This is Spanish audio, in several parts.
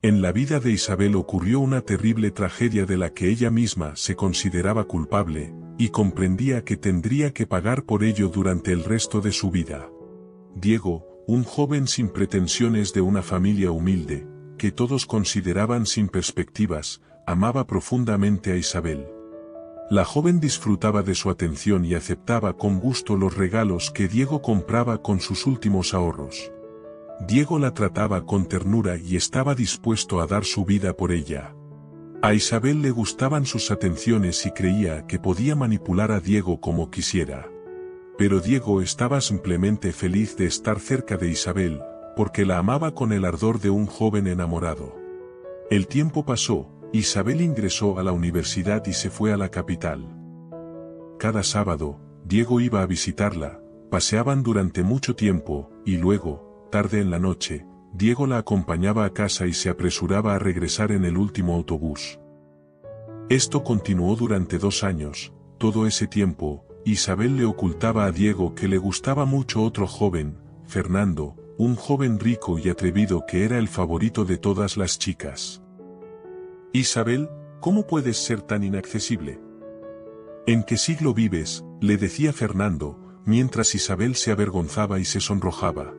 En la vida de Isabel ocurrió una terrible tragedia de la que ella misma se consideraba culpable, y comprendía que tendría que pagar por ello durante el resto de su vida. Diego, un joven sin pretensiones de una familia humilde, que todos consideraban sin perspectivas, amaba profundamente a Isabel. La joven disfrutaba de su atención y aceptaba con gusto los regalos que Diego compraba con sus últimos ahorros. Diego la trataba con ternura y estaba dispuesto a dar su vida por ella. A Isabel le gustaban sus atenciones y creía que podía manipular a Diego como quisiera. Pero Diego estaba simplemente feliz de estar cerca de Isabel, porque la amaba con el ardor de un joven enamorado. El tiempo pasó, Isabel ingresó a la universidad y se fue a la capital. Cada sábado, Diego iba a visitarla, paseaban durante mucho tiempo, y luego, tarde en la noche, Diego la acompañaba a casa y se apresuraba a regresar en el último autobús. Esto continuó durante 2 años. Todo ese tiempo, Isabel le ocultaba a Diego que le gustaba mucho otro joven, Fernando, un joven rico y atrevido que era el favorito de todas las chicas. «Isabel, ¿cómo puedes ser tan inaccesible? ¿En qué siglo vives?», le decía Fernando, mientras Isabel se avergonzaba y se sonrojaba.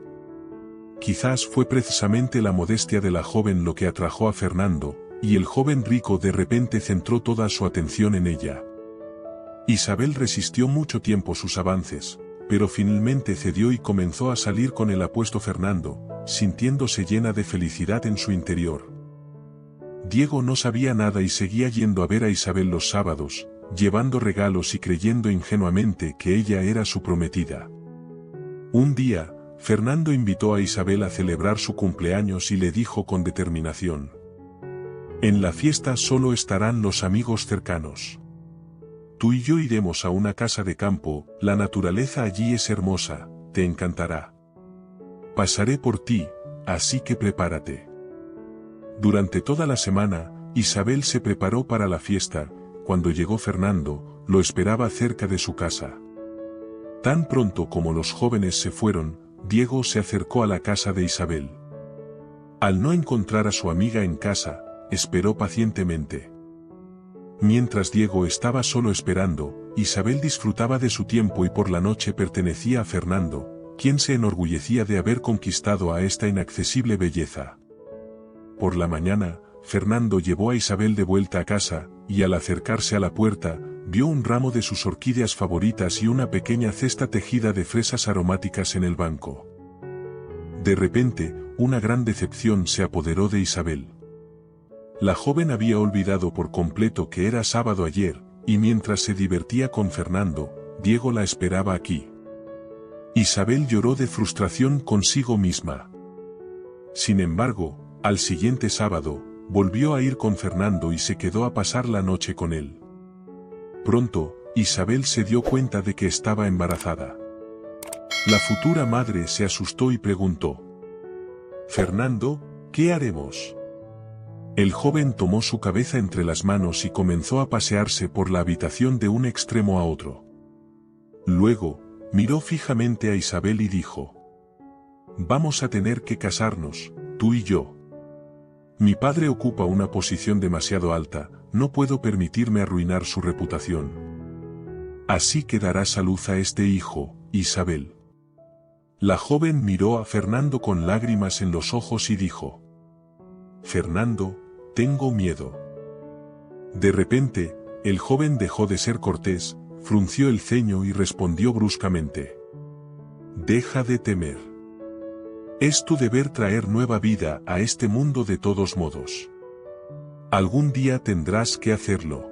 Quizás fue precisamente la modestia de la joven lo que atrajo a Fernando, y el joven rico de repente centró toda su atención en ella. Isabel resistió mucho tiempo sus avances, pero finalmente cedió y comenzó a salir con el apuesto Fernando, sintiéndose llena de felicidad en su interior. Diego no sabía nada y seguía yendo a ver a Isabel los sábados, llevando regalos y creyendo ingenuamente que ella era su prometida. Un día, Fernando invitó a Isabel a celebrar su cumpleaños y le dijo con determinación: «En la fiesta solo estarán los amigos cercanos. Tú y yo iremos a una casa de campo, la naturaleza allí es hermosa, te encantará. Pasaré por ti, así que prepárate». Durante toda la semana, Isabel se preparó para la fiesta. Cuando llegó Fernando, lo esperaba cerca de su casa. Tan pronto como los jóvenes se fueron, Diego se acercó a la casa de Isabel. Al no encontrar a su amiga en casa, esperó pacientemente. Mientras Diego estaba solo esperando, Isabel disfrutaba de su tiempo y por la noche pertenecía a Fernando, quien se enorgullecía de haber conquistado a esta inaccesible belleza. Por la mañana, Fernando llevó a Isabel de vuelta a casa, y al acercarse a la puerta, vio un ramo de sus orquídeas favoritas y una pequeña cesta tejida de fresas aromáticas en el banco. De repente, una gran decepción se apoderó de Isabel. La joven había olvidado por completo que era sábado ayer, y mientras se divertía con Fernando, Diego la esperaba aquí. Isabel lloró de frustración consigo misma. Sin embargo, al siguiente sábado, volvió a ir con Fernando y se quedó a pasar la noche con él. Pronto, Isabel se dio cuenta de que estaba embarazada. La futura madre se asustó y preguntó: «Fernando, ¿qué haremos?». El joven tomó su cabeza entre las manos y comenzó a pasearse por la habitación de un extremo a otro. Luego, miró fijamente a Isabel y dijo: «Vamos a tener que casarnos, tú y yo. Mi padre ocupa una posición demasiado alta, no puedo permitirme arruinar su reputación. Así que darás a luz a este hijo, Isabel». La joven miró a Fernando con lágrimas en los ojos y dijo: «Fernando, tengo miedo». De repente, el joven dejó de ser cortés, frunció el ceño y respondió bruscamente: «Deja de temer. Es tu deber traer nueva vida a este mundo de todos modos. Algún día tendrás que hacerlo».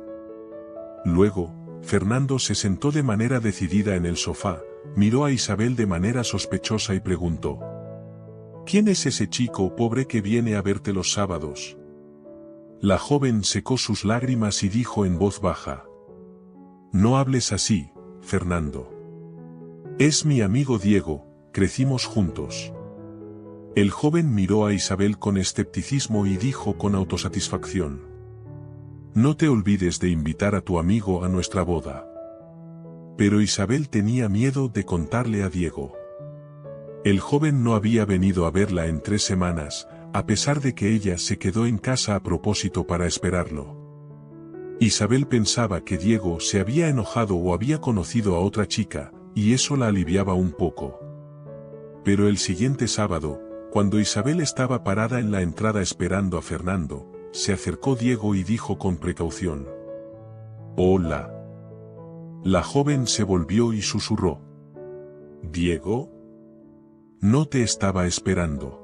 Luego, Fernando se sentó de manera decidida en el sofá, miró a Isabel de manera sospechosa y preguntó: «¿Quién es ese chico pobre que viene a verte los sábados?». La joven secó sus lágrimas y dijo en voz baja: «No hables así, Fernando. Es mi amigo Diego, crecimos juntos». El joven miró a Isabel con escepticismo y dijo con autosatisfacción: «No te olvides de invitar a tu amigo a nuestra boda». Pero Isabel tenía miedo de contarle a Diego. El joven no había venido a verla en 3 semanas, a pesar de que ella se quedó en casa a propósito para esperarlo. Isabel pensaba que Diego se había enojado o había conocido a otra chica, y eso la aliviaba un poco. Pero el siguiente sábado, cuando Isabel estaba parada en la entrada esperando a Fernando, se acercó Diego y dijo con precaución: «Hola». La joven se volvió y susurró: «¿Diego? No te estaba esperando».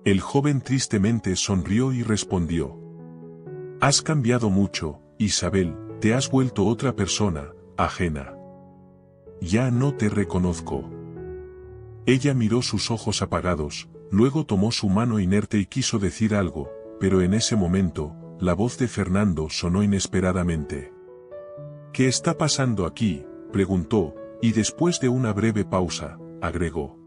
El joven tristemente sonrió y respondió: «Has cambiado mucho, Isabel, te has vuelto otra persona, ajena. Ya no te reconozco». Ella miró sus ojos apagados, luego tomó su mano inerte y quiso decir algo, pero en ese momento, la voz de Fernando sonó inesperadamente. «¿Qué está pasando aquí?», preguntó, y después de una breve pausa, agregó: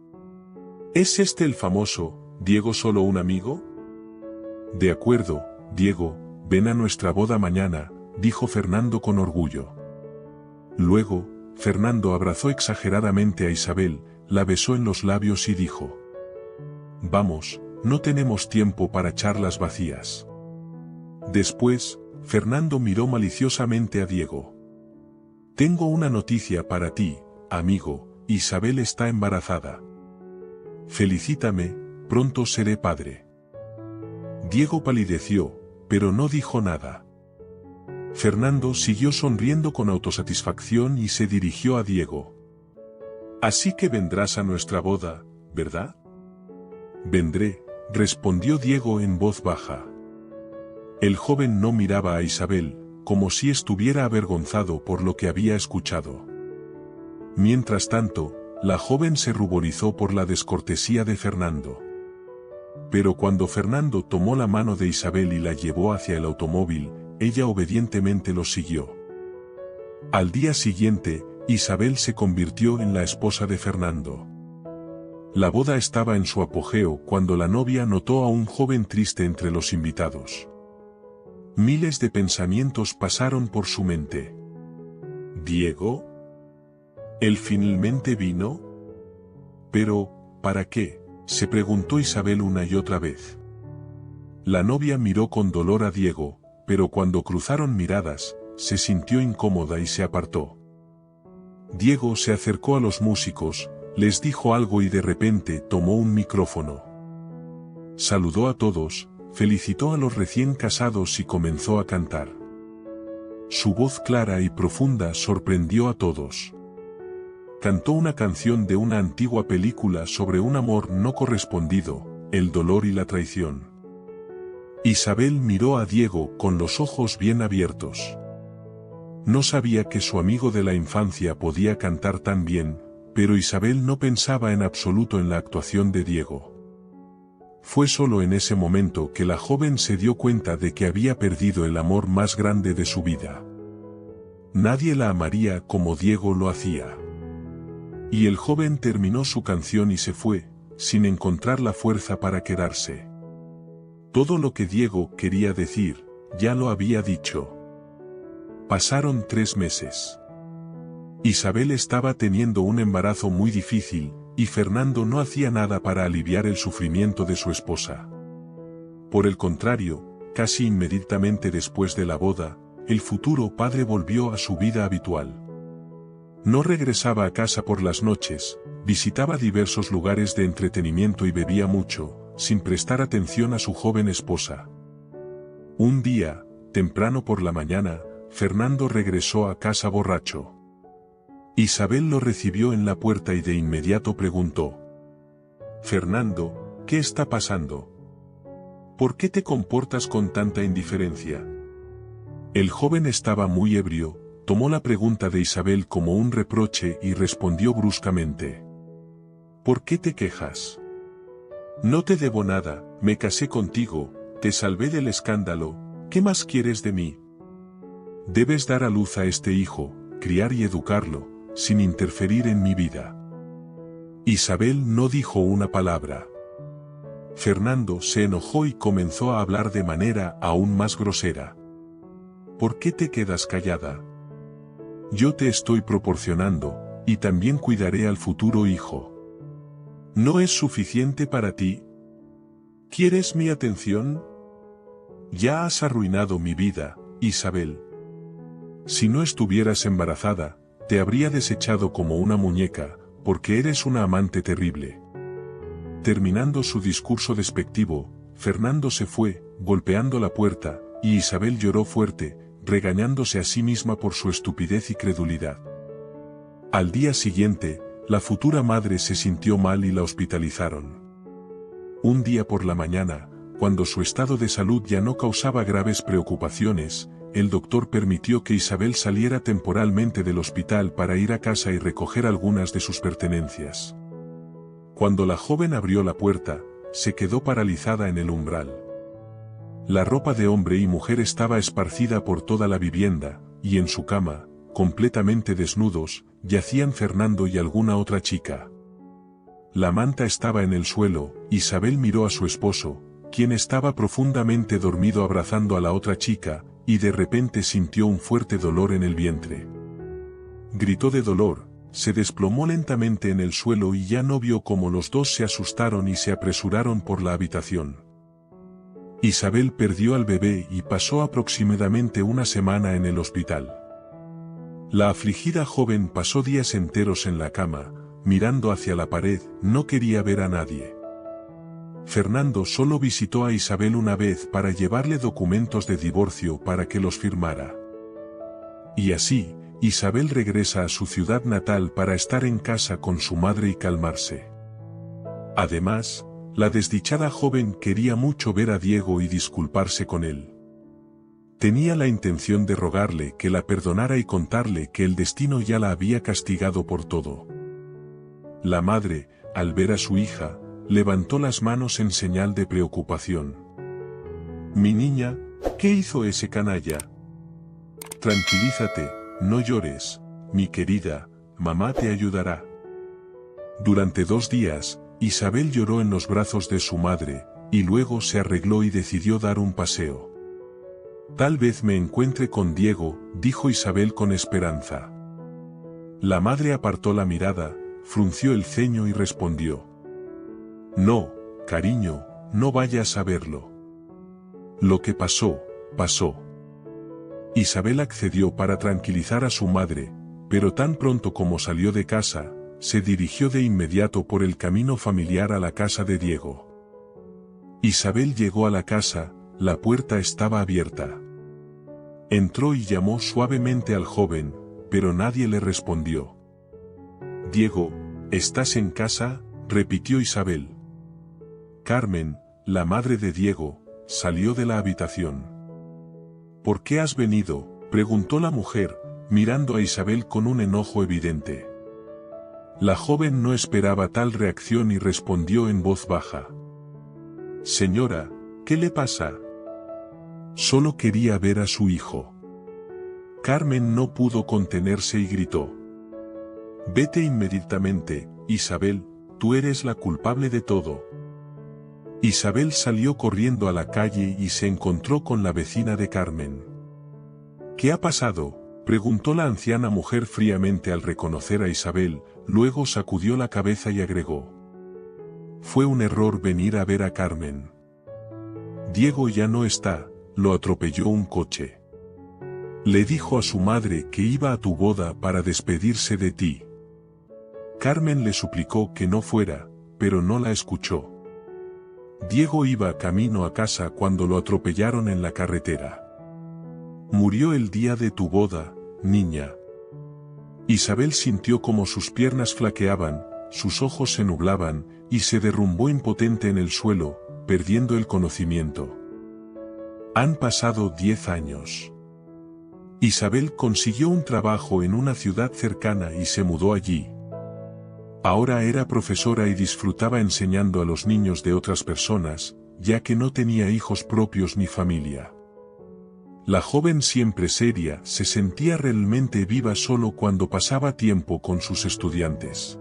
«¿Es este el famoso Diego solo un amigo?». «De acuerdo, Diego, ven a nuestra boda mañana», dijo Fernando con orgullo. Luego, Fernando abrazó exageradamente a Isabel, la besó en los labios y dijo: «Vamos, no tenemos tiempo para charlas vacías». Después, Fernando miró maliciosamente a Diego. «Tengo una noticia para ti, amigo, Isabel está embarazada. Felicítame, pronto seré padre». Diego palideció, pero no dijo nada. Fernando siguió sonriendo con autosatisfacción y se dirigió a Diego. «Así que vendrás a nuestra boda, ¿verdad?». «Vendré», respondió Diego en voz baja. El joven no miraba a Isabel, como si estuviera avergonzado por lo que había escuchado. Mientras tanto, la joven se ruborizó por la descortesía de Fernando. Pero cuando Fernando tomó la mano de Isabel y la llevó hacia el automóvil, ella obedientemente lo siguió. Al día siguiente, Isabel se convirtió en la esposa de Fernando. La boda estaba en su apogeo cuando la novia notó a un joven triste entre los invitados. Miles de pensamientos pasaron por su mente. ¿Diego? ¿Él finalmente vino? Pero, ¿para qué?, se preguntó Isabel una y otra vez. La novia miró con dolor a Diego, pero cuando cruzaron miradas, se sintió incómoda y se apartó. Diego se acercó a los músicos, les dijo algo y de repente tomó un micrófono. Saludó a todos, felicitó a los recién casados y comenzó a cantar. Su voz clara y profunda sorprendió a todos. Cantó una canción de una antigua película sobre un amor no correspondido, el dolor y la traición. Isabel miró a Diego con los ojos bien abiertos. No sabía que su amigo de la infancia podía cantar tan bien, pero Isabel no pensaba en absoluto en la actuación de Diego. Fue solo en ese momento que la joven se dio cuenta de que había perdido el amor más grande de su vida. Nadie la amaría como Diego lo hacía. Y el joven terminó su canción y se fue, sin encontrar la fuerza para quedarse. Todo lo que Diego quería decir, ya lo había dicho. Pasaron 3 meses. Isabel estaba teniendo un embarazo muy difícil, y Fernando no hacía nada para aliviar el sufrimiento de su esposa. Por el contrario, casi inmediatamente después de la boda, el futuro padre volvió a su vida habitual. No regresaba a casa por las noches, visitaba diversos lugares de entretenimiento y bebía mucho, sin prestar atención a su joven esposa. Un día, temprano por la mañana, Fernando regresó a casa borracho. Isabel lo recibió en la puerta y de inmediato preguntó: «Fernando, ¿qué está pasando? ¿Por qué te comportas con tanta indiferencia?». El joven estaba muy ebrio, tomó la pregunta de Isabel como un reproche y respondió bruscamente: «¿Por qué te quejas? No te debo nada, me casé contigo, te salvé del escándalo, ¿qué más quieres de mí? Debes dar a luz a este hijo, criar y educarlo, sin interferir en mi vida». Isabel no dijo una palabra. Fernando se enojó y comenzó a hablar de manera aún más grosera. «¿Por qué te quedas callada? Yo te estoy proporcionando, y también cuidaré al futuro hijo. ¿No es suficiente para ti? ¿Quieres mi atención? Ya has arruinado mi vida, Isabel. Si no estuvieras embarazada, te habría desechado como una muñeca, porque eres una amante terrible. Terminando su discurso despectivo, Fernando se fue, golpeando la puerta, y Isabel lloró fuerte, regañándose a sí misma por su estupidez y credulidad. Al día siguiente, la futura madre se sintió mal y la hospitalizaron. Un día por la mañana, cuando su estado de salud ya no causaba graves preocupaciones, el doctor permitió que Isabel saliera temporalmente del hospital para ir a casa y recoger algunas de sus pertenencias. Cuando la joven abrió la puerta, se quedó paralizada en el umbral. La ropa de hombre y mujer estaba esparcida por toda la vivienda, y en su cama, completamente desnudos, yacían Fernando y alguna otra chica. La manta estaba en el suelo. Isabel miró a su esposo, quien estaba profundamente dormido abrazando a la otra chica, y de repente sintió un fuerte dolor en el vientre. Gritó de dolor, se desplomó lentamente en el suelo y ya no vio cómo los dos se asustaron y se apresuraron por la habitación. Isabel perdió al bebé y pasó aproximadamente una semana en el hospital. La afligida joven pasó días enteros en la cama, mirando hacia la pared, no quería ver a nadie. Fernando solo visitó a Isabel una vez para llevarle documentos de divorcio para que los firmara. Y así, Isabel regresa a su ciudad natal para estar en casa con su madre y calmarse. Además, la desdichada joven quería mucho ver a Diego y disculparse con él. Tenía la intención de rogarle que la perdonara y contarle que el destino ya la había castigado por todo. La madre, al ver a su hija, levantó las manos en señal de preocupación. «Mi niña, ¿qué hizo ese canalla?» «Tranquilízate, no llores, mi querida, mamá te ayudará». Durante 2 días, Isabel lloró en los brazos de su madre, y luego se arregló y decidió dar un paseo. «Tal vez me encuentre con Diego», dijo Isabel con esperanza. La madre apartó la mirada, frunció el ceño y respondió: «No, cariño, no vayas a verlo. Lo que pasó, pasó». Isabel accedió para tranquilizar a su madre, pero tan pronto como salió de casa, se dirigió de inmediato por el camino familiar a la casa de Diego. Isabel llegó a la casa, la puerta estaba abierta. Entró y llamó suavemente al joven, pero nadie le respondió. «Diego, ¿estás en casa?», repitió Isabel. Carmen, la madre de Diego, salió de la habitación. «¿Por qué has venido?», preguntó la mujer, mirando a Isabel con un enojo evidente. La joven no esperaba tal reacción y respondió en voz baja: «Señora, ¿qué le pasa?». «Solo quería ver a su hijo». Carmen no pudo contenerse y gritó: «Vete inmediatamente, Isabel, tú eres la culpable de todo». Isabel salió corriendo a la calle y se encontró con la vecina de Carmen. «¿Qué ha pasado?», preguntó la anciana mujer fríamente al reconocer a Isabel, luego sacudió la cabeza y agregó: «Fue un error venir a ver a Carmen. Diego ya no está, lo atropelló un coche. Le dijo a su madre que iba a tu boda para despedirse de ti». Carmen le suplicó que no fuera, pero no la escuchó. Diego iba camino a casa cuando lo atropellaron en la carretera. «Murió el día de tu boda, niña». Isabel sintió como sus piernas flaqueaban, sus ojos se nublaban, y se derrumbó impotente en el suelo, perdiendo el conocimiento. Han pasado 10 años. Isabel consiguió un trabajo en una ciudad cercana y se mudó allí. Ahora era profesora y disfrutaba enseñando a los niños de otras personas, ya que no tenía hijos propios ni familia. La joven, siempre seria, se sentía realmente viva solo cuando pasaba tiempo con sus estudiantes.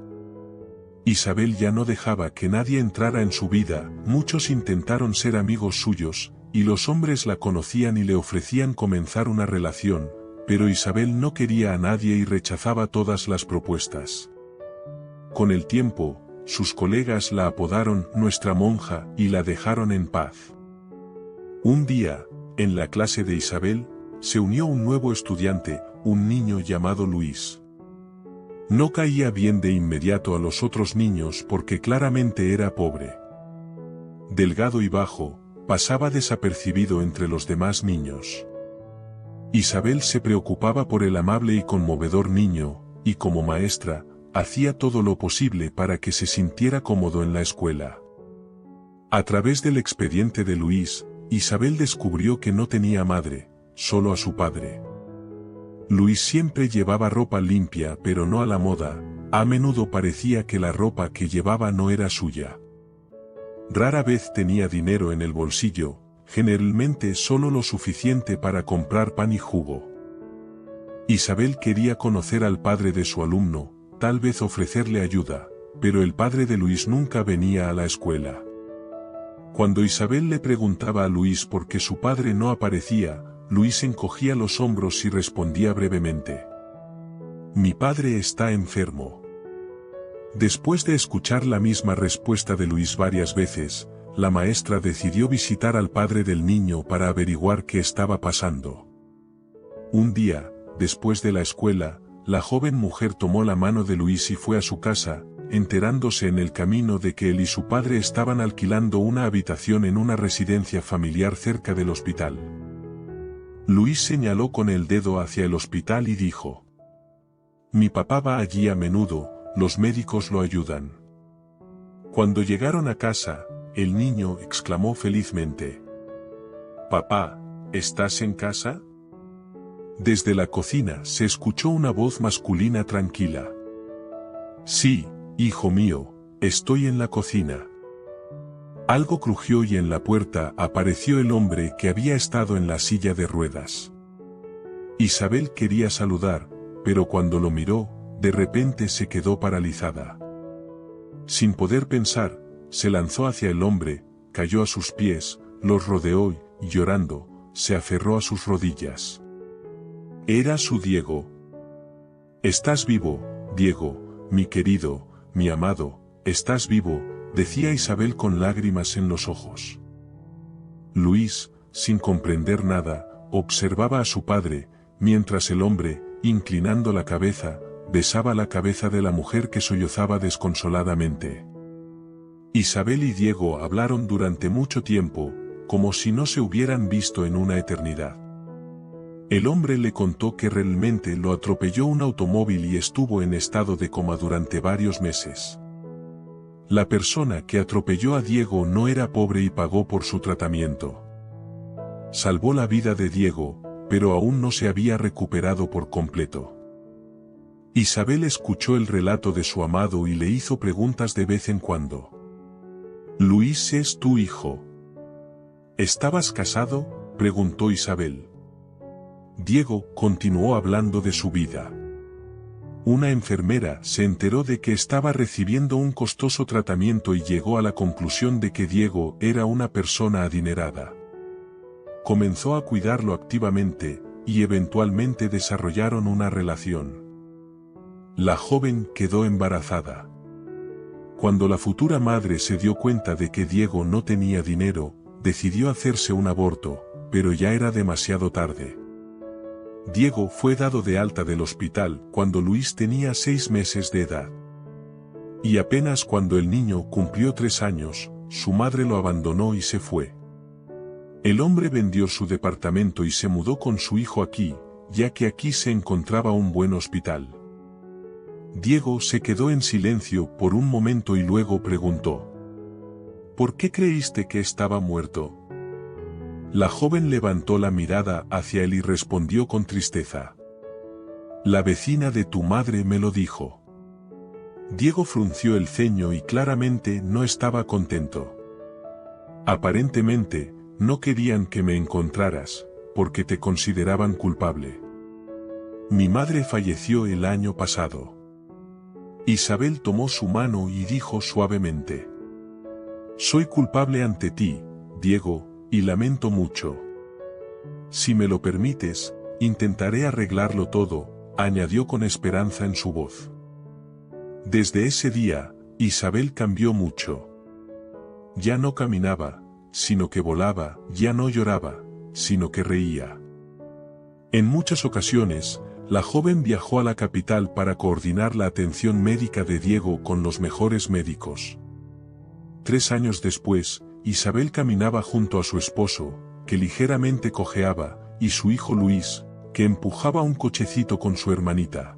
Isabel ya no dejaba que nadie entrara en su vida, muchos intentaron ser amigos suyos, y los hombres la conocían y le ofrecían comenzar una relación, pero Isabel no quería a nadie y rechazaba todas las propuestas. Con el tiempo, sus colegas la apodaron nuestra monja y la dejaron en paz. Un día, en la clase de Isabel, se unió un nuevo estudiante, un niño llamado Luis. No caía bien de inmediato a los otros niños porque claramente era pobre. Delgado y bajo, pasaba desapercibido entre los demás niños. Isabel se preocupaba por el amable y conmovedor niño, y como maestra, hacía todo lo posible para que se sintiera cómodo en la escuela. A través del expediente de Luis, Isabel descubrió que no tenía madre, solo a su padre. Luis siempre llevaba ropa limpia pero no a la moda, a menudo parecía que la ropa que llevaba no era suya. Rara vez tenía dinero en el bolsillo, generalmente solo lo suficiente para comprar pan y jugo. Isabel quería conocer al padre de su alumno, tal vez ofrecerle ayuda, pero el padre de Luis nunca venía a la escuela. Cuando Isabel le preguntaba a Luis por qué su padre no aparecía, Luis encogía los hombros y respondía brevemente: «Mi padre está enfermo». Después de escuchar la misma respuesta de Luis varias veces, la maestra decidió visitar al padre del niño para averiguar qué estaba pasando. Un día, después de la escuela, la joven mujer tomó la mano de Luis y fue a su casa, enterándose en el camino de que él y su padre estaban alquilando una habitación en una residencia familiar cerca del hospital. Luis señaló con el dedo hacia el hospital y dijo: «Mi papá va allí a menudo, los médicos lo ayudan». Cuando llegaron a casa, el niño exclamó felizmente: «Papá, ¿estás en casa?». Desde la cocina se escuchó una voz masculina tranquila: «Sí, hijo mío, estoy en la cocina». Algo crujió y en la puerta apareció el hombre que había estado en la silla de ruedas. Isabel quería saludar, pero cuando lo miró, de repente se quedó paralizada. Sin poder pensar, se lanzó hacia el hombre, cayó a sus pies, los rodeó y, llorando, se aferró a sus rodillas. Era su Diego. «Estás vivo, Diego, mi querido, mi amado, estás vivo», decía Isabel con lágrimas en los ojos. Luis, sin comprender nada, observaba a su padre, mientras el hombre, inclinando la cabeza, besaba la cabeza de la mujer que sollozaba desconsoladamente. Isabel y Diego hablaron durante mucho tiempo, como si no se hubieran visto en una eternidad. El hombre le contó que realmente lo atropelló un automóvil y estuvo en estado de coma durante varios meses. La persona que atropelló a Diego no era pobre y pagó por su tratamiento. Salvó la vida de Diego, pero aún no se había recuperado por completo. Isabel escuchó el relato de su amado y le hizo preguntas de vez en cuando. «¿Luis es tu hijo?» «¿Estabas casado?», preguntó Isabel. Diego continuó hablando de su vida. Una enfermera se enteró de que estaba recibiendo un costoso tratamiento y llegó a la conclusión de que Diego era una persona adinerada. Comenzó a cuidarlo activamente, y eventualmente desarrollaron una relación. La joven quedó embarazada. Cuando la futura madre se dio cuenta de que Diego no tenía dinero, decidió hacerse un aborto, pero ya era demasiado tarde. Diego fue dado de alta del hospital cuando Luis tenía 6 meses de edad. Y apenas cuando el niño cumplió 3 años, su madre lo abandonó y se fue. El hombre vendió su departamento y se mudó con su hijo aquí, ya que aquí se encontraba un buen hospital. Diego se quedó en silencio por un momento y luego preguntó: «¿Por qué creíste que estaba muerto?». La joven levantó la mirada hacia él y respondió con tristeza: «La vecina de tu madre me lo dijo». Diego frunció el ceño y claramente no estaba contento. «Aparentemente, no querían que me encontraras, porque te consideraban culpable. Mi madre falleció el año pasado». Isabel tomó su mano y dijo suavemente: «Soy culpable ante ti, Diego, y lamento mucho. Si me lo permites, intentaré arreglarlo todo», añadió con esperanza en su voz. Desde ese día, Isabel cambió mucho. Ya no caminaba, sino que volaba, ya no lloraba, sino que reía. En muchas ocasiones, la joven viajó a la capital para coordinar la atención médica de Diego con los mejores médicos. 3 años después, Isabel caminaba junto a su esposo, que ligeramente cojeaba, y su hijo Luis, que empujaba un cochecito con su hermanita.